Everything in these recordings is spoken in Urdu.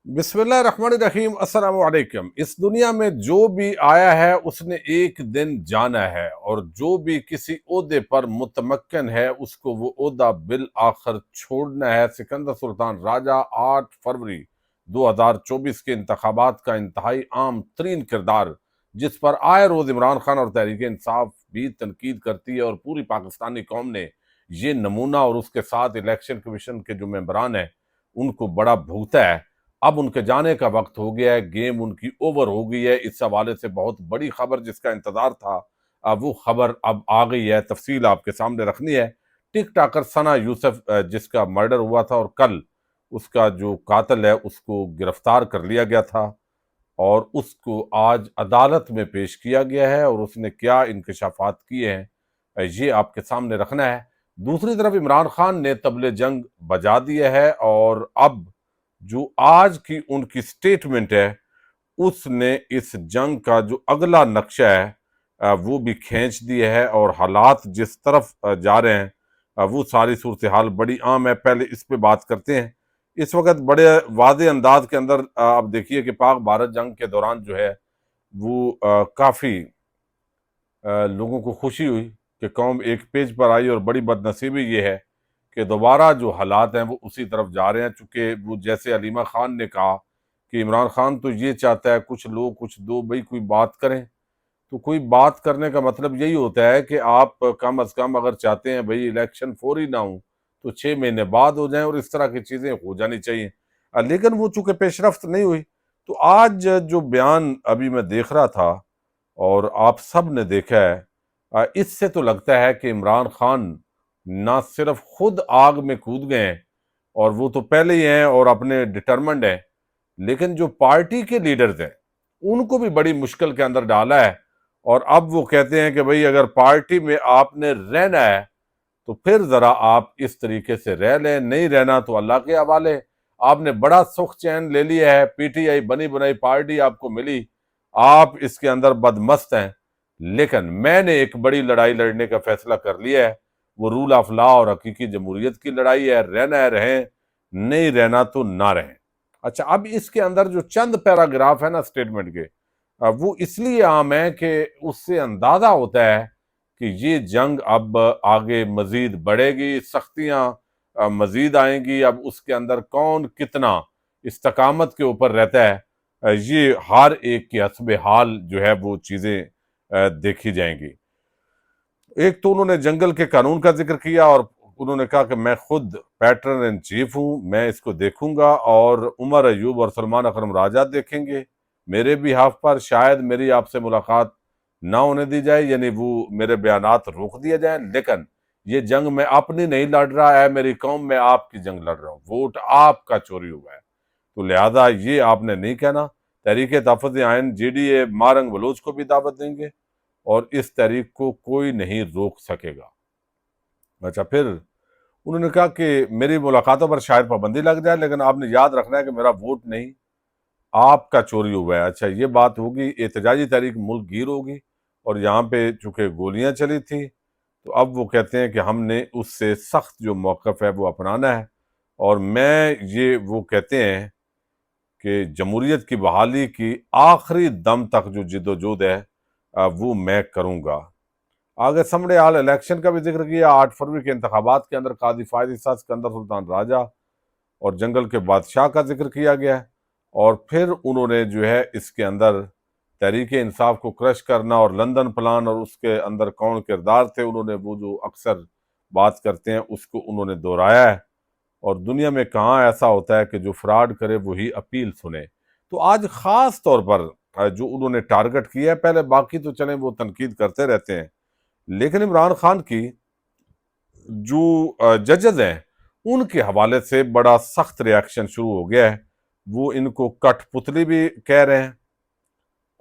بسم اللہ الرحمن الرحیم۔ السلام علیکم۔ اس دنیا میں جو بھی آیا ہے اس نے ایک دن جانا ہے، اور جو بھی کسی عہدے پر متمکن ہے اس کو وہ عہدہ بالآخر چھوڑنا ہے۔ سکندر سلطان راجہ 8 فروری 2024 کے انتخابات کا انتہائی عام ترین کردار، جس پر آئے روز عمران خان اور تحریک انصاف بھی تنقید کرتی ہے، اور پوری پاکستانی قوم نے یہ نمونہ اور اس کے ساتھ الیکشن کمیشن کے جو ممبران ہیں ان کو بڑا بھگتا ہے۔ اب ان کے جانے کا وقت ہو گیا ہے، گیم ان کی اوور ہو گئی ہے۔ اس حوالے سے بہت بڑی خبر جس کا انتظار تھا، وہ خبر اب آ گئی ہے، تفصیل آپ کے سامنے رکھنی ہے۔ ٹک ٹاکر ثنا یوسف جس کا مرڈر ہوا تھا اور کل اس کا جو قاتل ہے اس کو گرفتار کر لیا گیا تھا، اور اس کو آج عدالت میں پیش کیا گیا ہے، اور اس نے کیا انکشافات کیے ہیں یہ آپ کے سامنے رکھنا ہے۔ دوسری طرف عمران خان نے طبل جنگ بجا دیا ہے، اور اب جو آج کی ان کی سٹیٹمنٹ ہے اس نے اس جنگ کا جو اگلا نقشہ ہے وہ بھی کھینچ دیا ہے، اور حالات جس طرف جا رہے ہیں وہ ساری صورتحال بڑی عام ہے۔ پہلے اس پہ بات کرتے ہیں۔ اس وقت بڑے واضح انداز کے اندر آپ دیکھیے کہ پاک بھارت جنگ کے دوران جو ہے وہ کافی لوگوں کو خوشی ہوئی کہ قوم ایک پیج پر آئی، اور بڑی بدنصیبی یہ ہے کہ دوبارہ جو حالات ہیں وہ اسی طرف جا رہے ہیں، چونکہ وہ جیسے علیمہ خان نے کہا کہ عمران خان تو یہ چاہتا ہے کچھ لو کچھ دو، بھئی کوئی بات کریں۔ تو کوئی بات کرنے کا مطلب یہی ہوتا ہے کہ آپ کم از کم اگر چاہتے ہیں بھئی الیکشن فوری نہ ہوں تو 6 مہینے بعد ہو جائیں، اور اس طرح کی چیزیں ہو جانی چاہیے۔ لیکن وہ چونکہ پیش رفت نہیں ہوئی، تو آج جو بیان ابھی میں دیکھ رہا تھا اور آپ سب نے دیکھا ہے، اس سے تو لگتا ہے کہ عمران خان نہ صرف خود آگ میں کود گئے ہیں، اور وہ تو پہلے ہی ہیں اور اپنے ڈٹرمنڈ ہیں، لیکن جو پارٹی کے لیڈرز ہیں ان کو بھی بڑی مشکل کے اندر ڈالا ہے۔ اور اب وہ کہتے ہیں کہ بھئی اگر پارٹی میں آپ نے رہنا ہے تو پھر ذرا آپ اس طریقے سے رہ لیں، نہیں رہنا تو اللہ کے حوالے۔ آپ نے بڑا سخت چین لے لیا ہے، پی ٹی آئی بنی بنائی پارٹی آپ کو ملی، آپ اس کے اندر بدمست ہیں، لیکن میں نے ایک بڑی لڑائی لڑنے کا فیصلہ کر لیا ہے، وہ رول آف لا اور حقیقی جمہوریت کی لڑائی ہے۔ رہنا ہے رہیں، نہیں رہنا تو نہ رہیں۔ اچھا، اب اس کے اندر جو چند پیراگراف ہے نا سٹیٹمنٹ کے، وہ اس لیے عام ہے کہ اس سے اندازہ ہوتا ہے کہ یہ جنگ اب آگے مزید بڑھے گی، سختیاں مزید آئیں گی۔ اب اس کے اندر کون کتنا استقامت کے اوپر رہتا ہے، یہ ہر ایک کے حسب حال جو ہے وہ چیزیں دیکھی جائیں گی۔ ایک تو انہوں نے جنگل کے قانون کا ذکر کیا، اور انہوں نے کہا کہ میں خود پیٹرن ان چیف ہوں، میں اس کو دیکھوں گا، اور عمر ایوب اور سلمان اکرم راجہ دیکھیں گے میرے بھی ہاف پر۔ شاید میری آپ سے ملاقات نہ ہونے دی جائے، یعنی وہ میرے بیانات روک دیے جائیں، لیکن یہ جنگ میں اپنی نہیں لڑ رہا ہے، میری قوم میں آپ کی جنگ لڑ رہا ہوں، ووٹ آپ کا چوری ہوا ہے، تو لہذا یہ آپ نے نہیں کہنا۔ Tehreek Tahaffuz Ayeen G D A Mahrang Baloch کو بھی دعوت دیں گے، اور اس تحریک کو کوئی نہیں روک سکے گا۔ اچھا، پھر انہوں نے کہا کہ میری ملاقاتوں پر شاید پابندی لگ جائے، لیکن آپ نے یاد رکھنا ہے کہ میرا ووٹ نہیں، آپ کا چوری ہوا ہے۔ اچھا، یہ بات ہوگی، احتجاجی تحریک ملک گیر ہوگی، اور یہاں پہ چونکہ گولیاں چلی تھی تو اب وہ کہتے ہیں کہ ہم نے اس سے سخت جو موقف ہے وہ اپنانا ہے، اور میں یہ وہ کہتے ہیں کہ جمہوریت کی بحالی کی آخری دم تک جو جد و جہد ہے وہ میں کروں گا۔ آگے سمڑے حال الیکشن کا بھی ذکر کیا۔ 8 فروری کے انتخابات کے اندر قاضی فائز عیسیٰ، سکندر سلطان راجہ اور جنگل کے بادشاہ کا ذکر کیا گیا ہے، اور پھر انہوں نے جو ہے اس کے اندر تحریک انصاف کو کرش کرنا اور لندن پلان اور اس کے اندر کون کردار تھے، انہوں نے وہ جو اکثر بات کرتے ہیں اس کو انہوں نے دہرایا ہے۔ اور دنیا میں کہاں ایسا ہوتا ہے کہ جو فراڈ کرے وہی اپیل سنے۔ تو آج خاص طور پر جو انہوں نے ٹارگٹ کیا ہے، پہلے باقی تو چلیں وہ تنقید کرتے رہتے ہیں، لیکن عمران خان کی جو ججز ہیں ان کے حوالے سے بڑا سخت ریاکشن شروع ہو گیا ہے۔ وہ ان کو کٹ پتلی بھی کہہ رہے ہیں،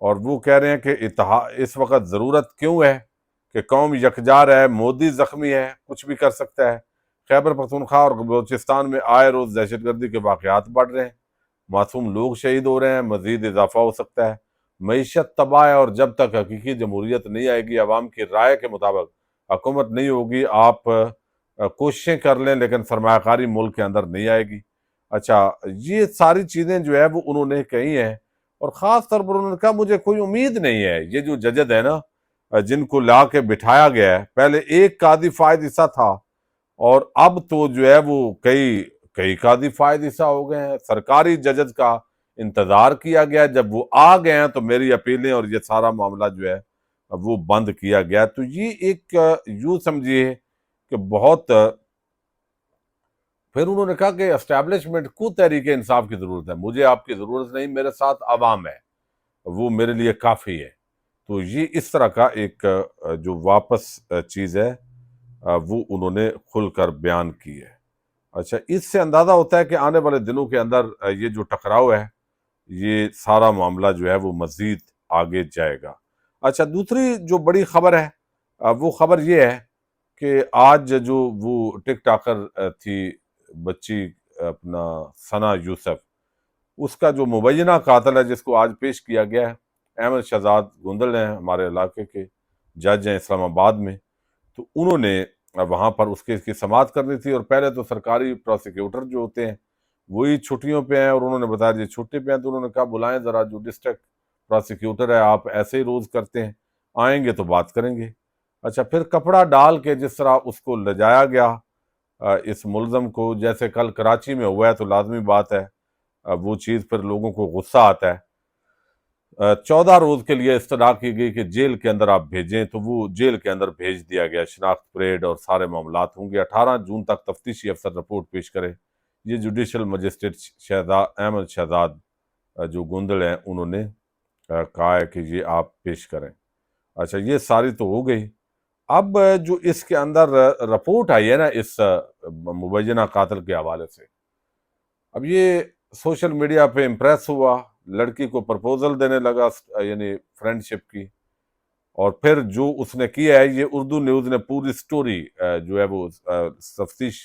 اور وہ کہہ رہے ہیں کہ اس وقت ضرورت کیوں ہے کہ قوم یکجا رہے، مودی زخمی ہے، کچھ بھی کر سکتا ہے۔ خیبر پختونخوا اور بلوچستان میں آئے روز دہشت گردی کے واقعات بڑھ رہے ہیں، معصوم لوگ شہید ہو رہے ہیں، مزید اضافہ ہو سکتا ہے، معیشت تباہ ہے، اور جب تک حقیقی جمہوریت نہیں آئے گی، عوام کی رائے کے مطابق حکومت نہیں ہوگی، آپ کوششیں کر لیں لیکن سرمایہ کاری ملک کے اندر نہیں آئے گی۔ اچھا، یہ ساری چیزیں جو ہے وہ انہوں نے کہی ہیں، اور خاص طور پر انہوں نے کہا مجھے کوئی امید نہیں ہے، یہ جو ججز ہے نا جن کو لا کے بٹھایا گیا ہے، پہلے ایک قاضی فائد عیسیٰ تھا، اور اب تو جو ہے وہ کئی قاضی فائد عیسیٰ ہو گئے ہیں، سرکاری ججز کا انتظار کیا گیا، جب وہ آ گئے ہیں تو میری اپیلیں اور یہ سارا معاملہ جو ہے وہ بند کیا گیا۔ تو یہ ایک یوں سمجھیے کہ بہت پھر انہوں نے کہا کہ اسٹیبلشمنٹ کو تحریک انصاف کی ضرورت ہے، مجھے آپ کی ضرورت نہیں، میرے ساتھ عوام ہے، وہ میرے لیے کافی ہے۔ تو یہ اس طرح کا ایک جو واپس چیز ہے وہ انہوں نے کھل کر بیان کی ہے۔ اچھا، اس سے اندازہ ہوتا ہے کہ آنے والے دنوں کے اندر یہ جو ٹکراؤ ہے، یہ سارا معاملہ جو ہے وہ مزید آگے جائے گا۔ اچھا، دوسری جو بڑی خبر ہے وہ خبر یہ ہے کہ آج جو وہ ٹک ٹاکر تھی بچی اپنا ثنا یوسف، اس کا جو مبینہ قاتل ہے جس کو آج پیش کیا گیا ہے، احمد شہزاد گندل ہیں، ہمارے علاقے کے جج ہیں اسلام آباد میں، تو انہوں نے وہاں پر اس کیس کی سماعت کرنی تھی، اور پہلے تو سرکاری پروسیکیوٹر جو ہوتے ہیں وہی چھٹیوں پہ ہیں، اور انہوں نے بتایا جی چھٹی پہ ہیں، تو انہوں نے کہا بلائیں ذرا جو ڈسٹرکٹ پروسیکیوٹر ہے، آپ ایسے ہی روز کرتے ہیں، آئیں گے تو بات کریں گے۔ اچھا، پھر کپڑا ڈال کے جس طرح اس کو لجایا گیا اس ملزم کو، جیسے کل کراچی میں ہوا ہے، تو لازمی بات ہے وہ چیز پھر لوگوں کو غصہ آتا ہے۔ 14 روز کے لیے استدعا کی گئی کہ جیل کے اندر آپ بھیجیں، تو وہ جیل کے اندر بھیج دیا گیا، شناخت پریڈ اور سارے معاملات ہوں گے۔ 18 جون تک تفتیشی افسر رپورٹ پیش کرے۔ یہ جوڈیشل مجسٹریٹ احمد شہزاد جو گندل ہیں انہوں نے کہا ہے کہ یہ آپ پیش کریں۔ اچھا، یہ ساری تو ہو گئی۔ اب جو اس کے اندر رپورٹ آئی ہے نا اس مبینہ قاتل کے حوالے سے، اب یہ سوشل میڈیا پہ امپریس ہوا، لڑکی کو پرپوزل دینے لگا، یعنی فرینڈ شپ کی، اور پھر جو اس نے کیا ہے، یہ اردو نیوز نے پوری سٹوری جو ہے وہ تفتیش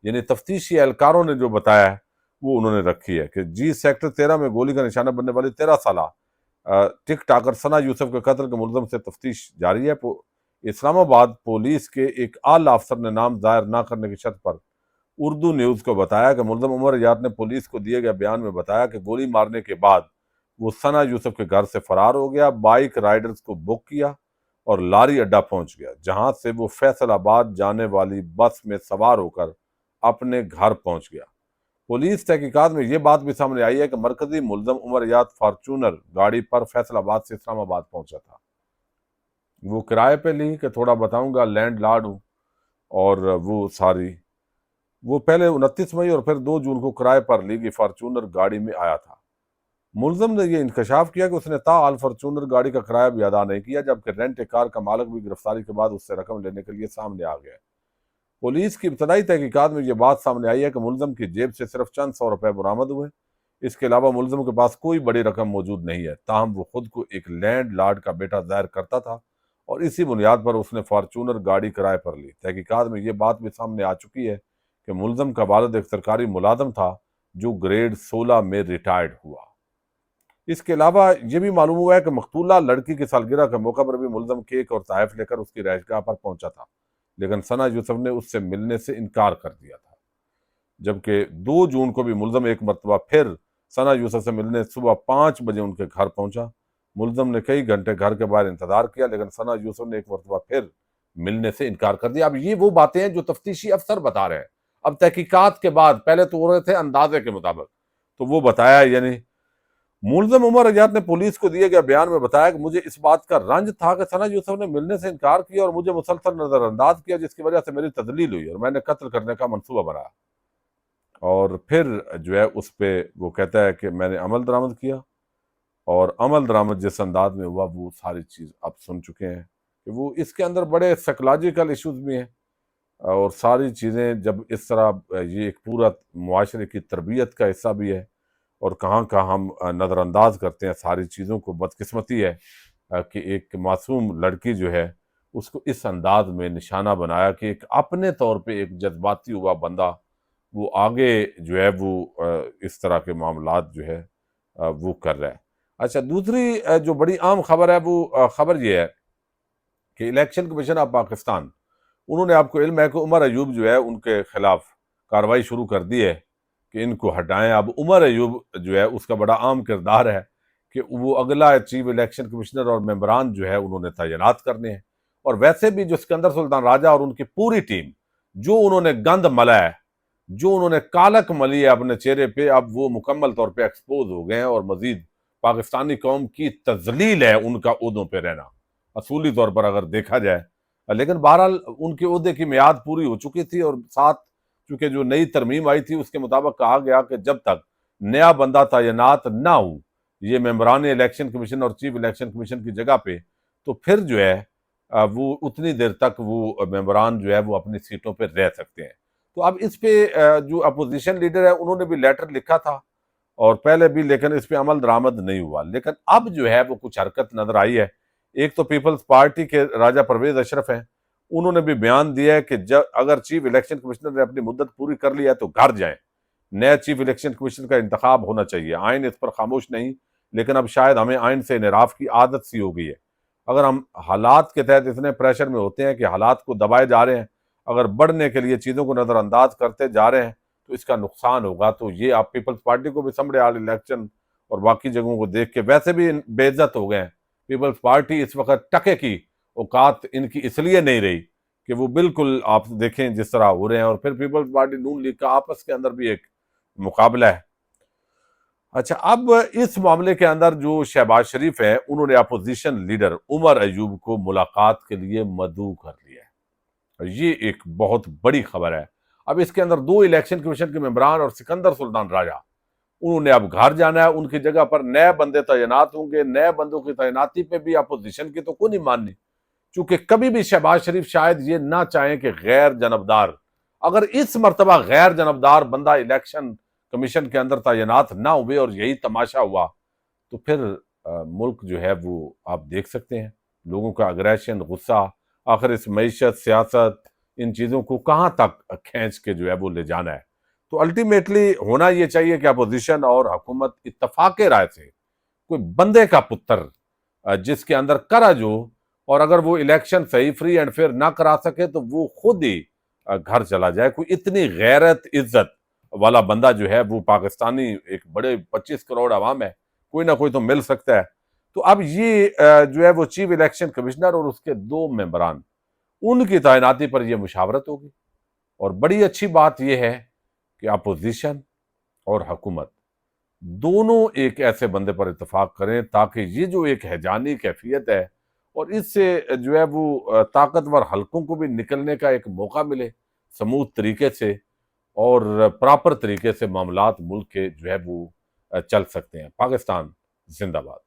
یعنی تفتیشی اہلکاروں نے جو بتایا ہے وہ انہوں نے رکھی ہے کہ جی سیکٹر 13 میں گولی کا نشانہ بننے والی 13 سالہ ٹک ٹاکر ثنا یوسف کے قتل کے ملزم سے تفتیش جاری ہے۔ اسلام آباد پولیس کے ایک اعلیٰ افسر نے نام ظاہر نہ کرنے کی شرط پر اردو نیوز کو بتایا کہ ملزم عمر ایاز نے پولیس کو دیے گئے بیان میں بتایا کہ گولی مارنے کے بعد وہ ثنا یوسف کے گھر سے فرار ہو گیا، بائک رائڈرز کو بک کیا اور لاری اڈا پہنچ گیا، جہاں سے وہ فیصل آباد جانے والی بس میں سوار ہو کر اپنے گھر پہنچ گیا۔ پولیس تحقیقات میں یہ بات بھی سامنے آئی ہے کہ مرکزی ملزم عمر ایاز فارچونر گاڑی پر فیصل آباد سے اسلام آباد پہنچا تھا۔ وہ کرائے پہ لی کہ تھوڑا بتاؤں گا، لینڈ لارڈ ہوں، اور وہ پہلے 29 مئی اور پھر 2 جون کو کرائے پر لی گئی فارچونر گاڑی میں آیا تھا۔ ملزم نے یہ انکشاف کیا کہ اس نے تاحال فارچونر گاڑی کا کرایہ بھی ادا نہیں کیا، جبکہ رینٹ کار کا مالک بھی گرفتاری کے بعد اس سے رقم لینے کے لیے سامنے آ گیا۔ پولیس کی ابتدائی تحقیقات میں یہ بات سامنے آئی ہے کہ ملزم کی جیب سے صرف چند 100 روپے برآمد ہوئے، اس کے علاوہ ملزم کے پاس کوئی بڑی رقم موجود نہیں ہے، تاہم وہ خود کو ایک لینڈ لارڈ کا بیٹا ظاہر کرتا تھا، اور اسی بنیاد پر اس نے فارچونر گاڑی کرائے پر لی۔ تحقیقات میں یہ بات بھی سامنے آ چکی ہے کہ ملزم کا والد ایک سرکاری ملازم تھا جو گریڈ 16 میں ریٹائرڈ ہوا۔ اس کے علاوہ یہ بھی معلوم ہوا ہے کہ مقتولہ لڑکی کی سالگرہ کے موقع پر بھی ملزم کیک اور تحائف لے کر اس کی رہائش گاہ پر پہنچا تھا، لیکن ثنا یوسف نے اس سے ملنے سے انکار کر دیا تھا، جبکہ 2 جون کو بھی ملزم ایک مرتبہ پھر ثنا یوسف سے ملنے صبح 5 بجے ان کے گھر پہنچا۔ ملزم نے کئی گھنٹے گھر کے باہر انتظار کیا، لیکن ثنا یوسف نے ایک مرتبہ پھر ملنے سے انکار کر دیا۔ اب یہ وہ باتیں ہیں جو تفتیشی افسر بتا رہے ہیں، اب تحقیقات کے بعد، پہلے تو ہو رہے تھے اندازے کے مطابق، تو وہ بتایا، یعنی ملزم عمر ایاز نے پولیس کو دیے گئے بیان میں بتایا کہ مجھے اس بات کا رنج تھا کہ ثنا یوسف نے ملنے سے انکار کیا اور مجھے مسلسل نظر انداز کیا، جس کی وجہ سے میری تذلیل ہوئی اور میں نے قتل کرنے کا منصوبہ بنایا۔ اور پھر جو ہے اس پہ وہ کہتا ہے کہ میں نے عمل درآمد کیا، اور عمل درآمد جس انداز میں ہوا وہ ساری چیز آپ سن چکے ہیں کہ وہ اس کے اندر بڑے سائیکولوجیکل ایشوز بھی ہیں، اور ساری چیزیں جب اس طرح یہ ایک پورا معاشرے کی تربیت کا حصہ بھی ہے، اور کہاں کہاں ہم نظر انداز کرتے ہیں ساری چیزوں کو۔ بدقسمتی ہے کہ ایک معصوم لڑکی جو ہے اس کو اس انداز میں نشانہ بنایا کہ ایک اپنے طور پہ ایک جذباتی ہوا بندہ وہ آگے جو ہے وہ اس طرح کے معاملات جو ہے وہ کر رہا ہے۔ اچھا، دوسری جو بڑی عام خبر ہے وہ خبر یہ ہے کہ الیکشن کمیشن آف پاکستان، انہوں نے، آپ کو علم ہے کہ عمر ایوب جو ہے ان کے خلاف کارروائی شروع کر دی ہے، کہ ان کو ہٹائیں۔ اب عمر ایوب جو ہے اس کا بڑا عام کردار ہے کہ وہ اگلا چیف الیکشن کمشنر اور ممبران جو ہے انہوں نے تعینات کرنے ہیں، اور ویسے بھی جو سکندر سلطان راجہ اور ان کی پوری ٹیم جو انہوں نے گند ملا ہے، جو انہوں نے کالک ملی ہے اپنے چہرے پہ، اب وہ مکمل طور پہ ایکسپوز ہو گئے ہیں، اور مزید پاکستانی قوم کی تذلیل ہے ان کا عہدوں پہ رہنا اصولی طور پر اگر دیکھا جائے۔ لیکن بہرحال ان کے عہدے کی میعاد پوری ہو چکی تھی، اور ساتھ چونکہ جو نئی ترمیم آئی تھی اس کے مطابق کہا گیا کہ جب تک نیا بندہ تعینات نہ ہو یہ ممبران الیکشن کمیشن اور چیف الیکشن کمیشن کی جگہ پہ، تو پھر جو ہے وہ اتنی دیر تک وہ ممبران جو ہے وہ اپنی سیٹوں پہ رہ سکتے ہیں۔ تو اب اس پہ جو اپوزیشن لیڈر ہے انہوں نے بھی لیٹر لکھا تھا اور پہلے بھی، لیکن اس پہ عمل درآمد نہیں ہوا۔ لیکن اب جو ہے وہ کچھ حرکت نظر آئی ہے۔ ایک تو پیپلز پارٹی کے راجہ پرویز اشرف ہیں، انہوں نے بھی بیان دیا ہے کہ اگر چیف الیکشن کمشنر نے اپنی مدت پوری کر لی ہے تو گھر جائیں، نیا چیف الیکشن کمیشن کا انتخاب ہونا چاہیے۔ آئین اس پر خاموش نہیں، لیکن اب شاید ہمیں آئین سے انحراف کی عادت سی ہو گئی ہے۔ اگر ہم حالات کے تحت اتنے پریشر میں ہوتے ہیں کہ حالات کو دبائے جا رہے ہیں، اگر بڑھنے کے لیے چیزوں کو نظر انداز کرتے جا رہے ہیں تو اس کا نقصان ہوگا۔ تو یہ آپ پیپلز پارٹی کو بھی سمجھے آل الیکشن اور باقی جگہوں کو دیکھ کے ویسے بھی بے عزت ہو گئے ہیں۔ پیپلز پارٹی اس وقت ٹکے کی اوقات ان کی اس لیے نہیں رہی کہ وہ بالکل آپ دیکھیں جس طرح ہو رہے ہیں، اور پھر پیپلز پارٹی نون لیگ کا آپس کے اندر بھی ایک مقابلہ ہے۔ اچھا، اب اس معاملے کے اندر جو شہباز شریف ہے انہوں نے اپوزیشن لیڈر عمر ایوب کو ملاقات کے لیے مدعو کر لیا ہے۔ یہ ایک بہت بڑی خبر ہے۔ اب اس کے اندر دو الیکشن کمیشن کے ممبران اور سکندر سلطان راجہ انہوں نے اب گھر جانا ہے، ان کی جگہ پر نئے بندے تعینات ہوں گے۔ نئے بندوں کی تعیناتی پہ بھی اپوزیشن کی تو کوئی نہیں ماننی، چونکہ کبھی بھی شہباز شریف شاید یہ نہ چاہیں کہ غیر جانبدار، اگر اس مرتبہ غیر جانبدار بندہ الیکشن کمیشن کے اندر تعینات نہ ہوئے اور یہی تماشا ہوا تو پھر ملک جو ہے وہ آپ دیکھ سکتے ہیں لوگوں کا اگریشن، غصہ، آخر اس معیشت، سیاست، ان چیزوں کو کہاں تک کھینچ کے جو ہے وہ لے جانا ہے۔ تو الٹیمیٹلی ہونا یہ چاہیے کہ اپوزیشن اور حکومت اتفاق رائے سے کوئی بندے کا پتر جس کے اندر کرج ہو، اور اگر وہ الیکشن صحیح فری اینڈ فیئر نہ کرا سکے تو وہ خود ہی گھر چلا جائے۔ کوئی اتنی غیرت عزت والا بندہ جو ہے وہ پاکستانی ایک بڑے 25 کروڑ عوام ہے، کوئی نہ کوئی تو مل سکتا ہے۔ تو اب یہ جو ہے وہ چیف الیکشن کمشنر اور اس کے دو ممبران ان کی تعیناتی پر یہ مشاورت ہوگی، اور بڑی اچھی بات یہ ہے کہ اپوزیشن اور حکومت دونوں ایک ایسے بندے پر اتفاق کریں تاکہ یہ جو ایک ہیجانی کیفیت ہے اور اس سے جو ہے وہ طاقتور حلقوں کو بھی نکلنے کا ایک موقع ملے سموتھ طریقے سے، اور پراپر طریقے سے معاملات ملک کے جو ہے وہ چل سکتے ہیں۔ پاکستان زندہ باد۔